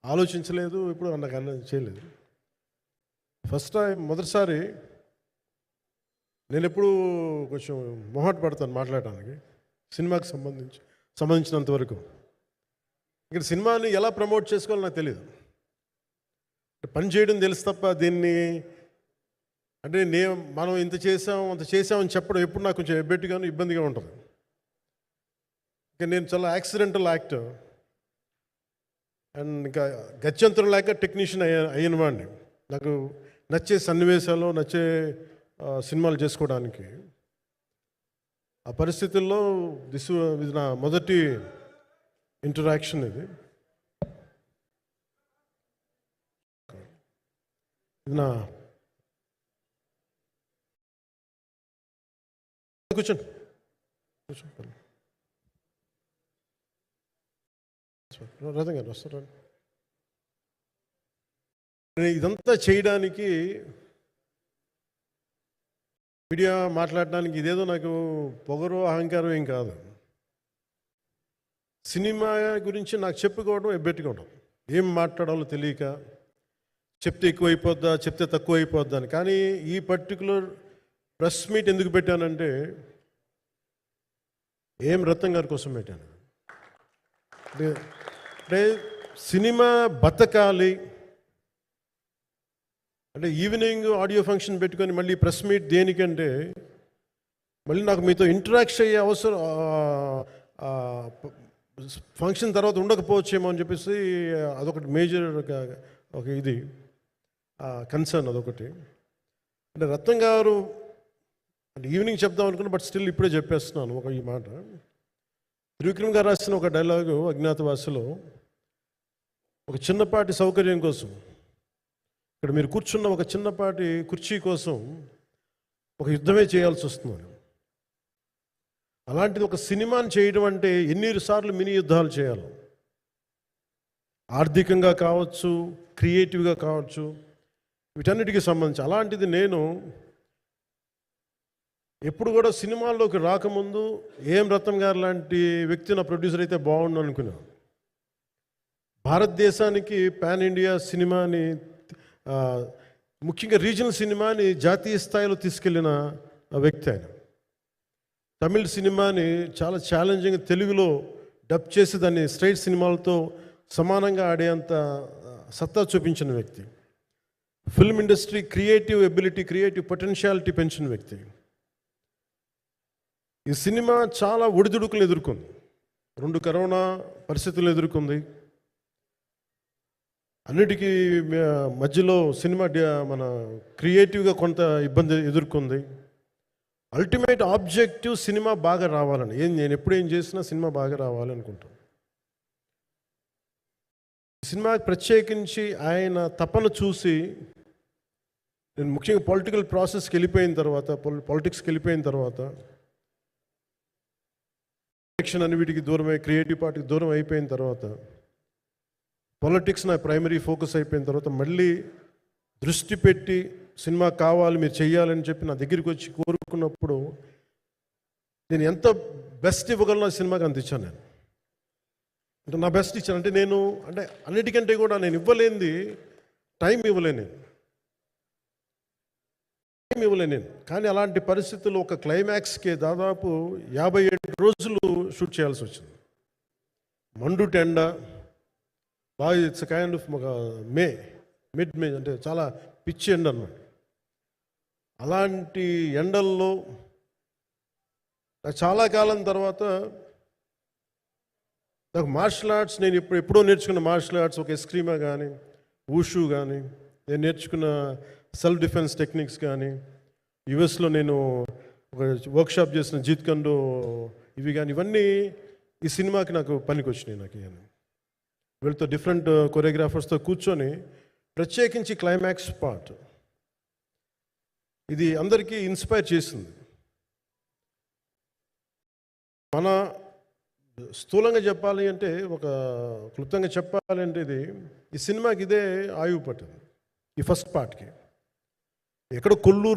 ఆలోచించలేదు, ఇప్పుడు నాకు చేయలేదు. ఫస్ట్ టైం మొదటిసారి నేను ఎప్పుడు కొంచెం మొహాట పడతాను మాట్లాడడానికి సినిమాకి సంబంధించినంత వరకు. ఇక్కడ సినిమాని ఎలా ప్రమోట్ చేసుకోవాలో నాకు తెలియదు. పని చేయడం తెలుసు తప్ప దీన్ని అంటే మనం ఇంత చేసాం అంత చేసామని చెప్పడం ఎప్పుడు నాకు కొంచెం ఎబ్బెట్టుగాను ఇబ్బందిగా ఉంటుంది. ఇంకా నేను చాలా యాక్సిడెంటల్ యాక్టర్ అండ్ ఇంకా గత్యంతరం లేక టెక్నీషియన్ అయిన వాడిని. నాకు నచ్చే సన్నివేశాలు నచ్చే సినిమాలు చేసుకోవడానికి ఆ పరిస్థితుల్లో ఇది నా మొదటి ఇంటరాక్షన్. ఇది నా కూర్చోండి కూర్చోండి రథం గారు వస్తారా? ఇదంతా చేయడానికి మీడియా మాట్లాడడానికి ఇదేదో నాకు పొగరు అహంకారం ఏం కాదు. సినిమా గురించి నాకు చెప్పుకోవడం ఎబ్బెట్టుకోవడం, ఏం మాట్లాడాలో తెలియక చెప్తే ఎక్కువైపోద్దా చెప్తే తక్కువ అయిపోద్దా అని. కానీ ఈ పర్టికులర్ ప్రెస్ మీట్ ఎందుకు పెట్టానంటే రత్నం గారి కోసం పెట్టాను. అంటే సినిమా బతకాలి అంటే ఈవినింగ్ ఆడియో ఫంక్షన్ పెట్టుకొని మళ్ళీ ప్రెస్ మీట్ దేనికంటే మళ్ళీ నాకు మీతో ఇంటరాక్ట్ అయ్యే అవసరం ఫంక్షన్ తర్వాత ఉండకపోవచ్చేమో అని చెప్పేసి అదొకటి మేజర్ ఒక ఇది కన్సర్న్. అదొకటి అంటే రత్నం గారు అంటే ఈవినింగ్ చెప్దాం అనుకున్నా, బట్ స్టిల్ ఇప్పుడే చెప్పేస్తున్నాను ఈ మాట. త్రివిక్రమ్ గారు రాసిన ఒక డైలాగు అజ్ఞాతవాసిలో, ఒక చిన్నపాటి సౌకర్యం కోసం ఇక్కడ మీరు కూర్చున్న ఒక చిన్నపాటి కుర్చీ కోసం ఒక యుద్ధమే చేయాల్సి వస్తుంది. అలాంటిది ఒక సినిమాని చేయడం అంటే ఎన్నిసార్లు మినీ యుద్ధాలు చేయాలి, ఆర్థికంగా కావచ్చు క్రియేటివ్గా కావచ్చు, వీటన్నిటికీ సంబంధించి. అలాంటిది నేను ఎప్పుడు కూడా సినిమాల్లోకి రాకముందు రత్నం గారు లాంటి వ్యక్తి నా ప్రొడ్యూసర్ అయితే బాగుండు అనుకున్నాను. భారతదేశానికి పాన్ ఇండియా సినిమాని ముఖ్యంగా రీజనల్ సినిమాని జాతీయ స్థాయిలో తీసుకెళ్ళిన వ్యక్తి ఆయన. తమిళ సినిమాని చాలా ఛాలెంజింగ్ తెలుగులో డబ్ చేసి దాన్ని స్ట్రైట్ సినిమాలతో సమానంగా ఆడేంత సత్తా చూపించిన వ్యక్తి. Film industry creative ability creative potentiality పెంచిన వ్యక్తి. ఈ సినిమా చాలా ఒడిదుడుకులు ఎదుర్కొంది, 2 కరోనా పరిస్థితులు ఎదుర్కొంది. అన్నిటికీ మధ్యలో సినిమా మన క్రియేటివ్గా కొంత ఇబ్బంది ఎదుర్కొంది. అల్టిమేట్ ఆబ్జెక్టివ్ సినిమా బాగా రావాలని, నేను ఎప్పుడేం చేసినా సినిమా బాగా రావాలి అనుకుంటాను. సినిమా ప్రత్యేకించి ఆయన తపన చూసి నేను ముఖ్యంగా పొలిటికల్ ప్రాసెస్కి వెళ్ళిపోయిన తర్వాత, పాలిటిక్స్కి వెళ్ళిపోయిన తర్వాత, ఎలక్షన్ అని వీటికి దూరమై క్రియేటివ్ పార్టీకి దూరం అయిపోయిన తర్వాత, పాలిటిక్స్ నా ప్రైమరీ ఫోకస్ అయిపోయిన తర్వాత మళ్ళీ దృష్టి పెట్టి సినిమా కావాలి మీరు చెయ్యాలని చెప్పి నా దగ్గరికి వచ్చి కోరుకున్నప్పుడు నేను ఎంత బెస్ట్ ఇవ్వగలను ఆ సినిమాకి అంత ఇచ్చాను. నేను అంటే నా బెస్ట్ ఇచ్చాను. అంటే నేను అంటే అన్నిటికంటే కూడా నేను ఇవ్వలేనిది టైం ఇవ్వలేను నేను. కానీ అలాంటి పరిస్థితుల్లో ఒక క్లైమాక్స్కి దాదాపు 57 రోజులు షూట్ చేయాల్సి వచ్చింది. మండు టెండ బాగా, ఇట్స్ కైండ్ ఆఫ్ ఒక మిడ్ మే అంటే చాలా పిచ్చి ఎండ అన్నమాట. అలాంటి ఎండల్లో నాకు చాలా కాలం తర్వాత నాకు మార్షల్ ఆర్ట్స్, నేను ఎప్పుడో నేర్చుకున్న మార్షల్ ఆర్ట్స్, ఒక ఎస్క్రీమా కానీ ఊషు కానీ, నేను నేర్చుకున్న సెల్ఫ్ డిఫెన్స్ టెక్నిక్స్ కానీ, యుఎస్లో నేను ఒక వర్క్షాప్ చేసిన జీత్ కండో ఇవి కానీ, ఇవన్నీ ఈ సినిమాకి నాకు పనికి వచ్చినాయి. నాకు వీళ్ళతో డిఫరెంట్ కొరియోగ్రాఫర్స్తో కూర్చొని ప్రత్యేకించి క్లైమాక్స్ పార్ట్ ఇది అందరికీ ఇన్స్పైర్ చేసింది. మన స్థూలంగా చెప్పాలి అంటే, ఒక క్లుప్తంగా చెప్పాలి అంటే, ఈ సినిమాకి ఇదే ఆయువు పట్టింది. ఈ ఫస్ట్ పార్ట్కి ఎక్కడో కొల్లూరు